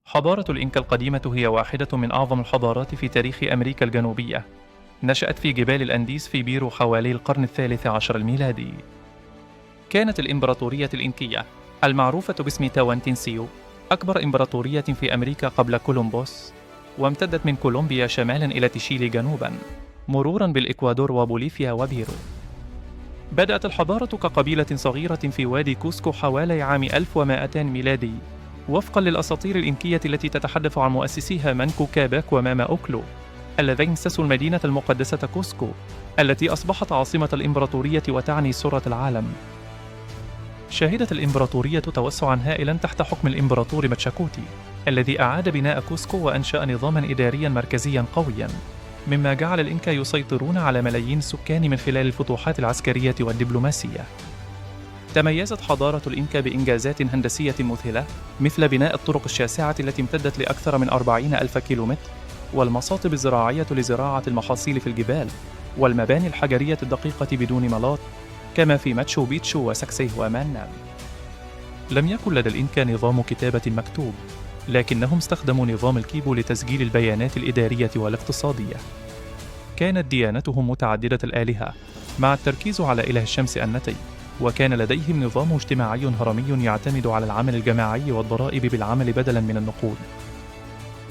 حضارة الإنكا القديمة هي واحدة من أعظم الحضارات في تاريخ أمريكا الجنوبية. نشأت في جبال الأنديز في بيرو حوالي القرن الثالث عشر الميلادي. كانت الإمبراطورية الإنكية المعروفة باسم تاوانتينسيو أكبر إمبراطورية في أمريكا قبل كولومبوس، وامتدت من كولومبيا شمالا إلى تشيلي جنوبا، مرورا بالإكوادور وبوليفيا وبيرو. بدأت الحضارة كقبيلة صغيرة في وادي كوسكو حوالي عام 1200 ميلادي، وفقا للأساطير الإنكية التي تتحدث عن مؤسسيها مانكو كاباك وماما أوكلو، اللذين سسوا المدينة المقدسة كوسكو التي أصبحت عاصمة الإمبراطورية وتعني سرة العالم. شهدت الإمبراطورية توسعًا هائلًا تحت حكم الإمبراطور ماتشاكوتي، الذي أعاد بناء كوسكو وأنشأ نظامًا إداريًا مركزيًا قويًا، مما جعل الإنكا يسيطرون على ملايين السكان من خلال الفتوحات العسكرية والدبلوماسية. تميزت حضارة الإنكا بإنجازات هندسية مذهلة، مثل بناء الطرق الشاسعة التي امتدت لأكثر من 40,000 كيلومتر، والمصاطب الزراعية لزراعة المحاصيل في الجبال، والمباني الحجرية الدقيقة بدون ملاط، كما في ماتشو بيتشو وساكسيهوامانام. لم يكن لدى الإنكا نظام كتابة مكتوب، لكنهم استخدموا نظام الكيبو لتسجيل البيانات الإدارية والاقتصادية. كانت ديانتهم متعددة الآلهة، مع التركيز على إله الشمس النتي، وكان لديهم نظام اجتماعي هرمي يعتمد على العمل الجماعي والضرائب بالعمل بدلاً من النقود.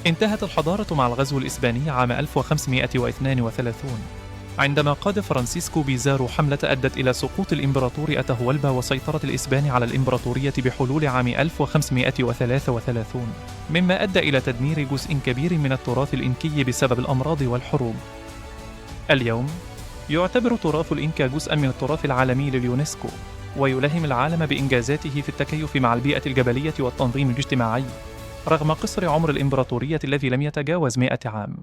انتهت الحضارة مع الغزو الإسباني عام 1532 عندما قاد فرانسيسكو بيزارو حملة أدت إلى سقوط الإمبراطور أتاهوالبا وسيطرة الإسبان على الإمبراطورية بحلول عام 1533، مما أدى إلى تدمير جزء كبير من التراث الإنكي بسبب الأمراض والحروب. اليوم يعتبر تراث الإنكا جزءاً من التراث العالمي لليونسكو، ويلهم العالم بإنجازاته في التكيف مع البيئة الجبلية والتنظيم الاجتماعي، رغم قصر عمر الإمبراطورية الذي لم يتجاوز 100 عام.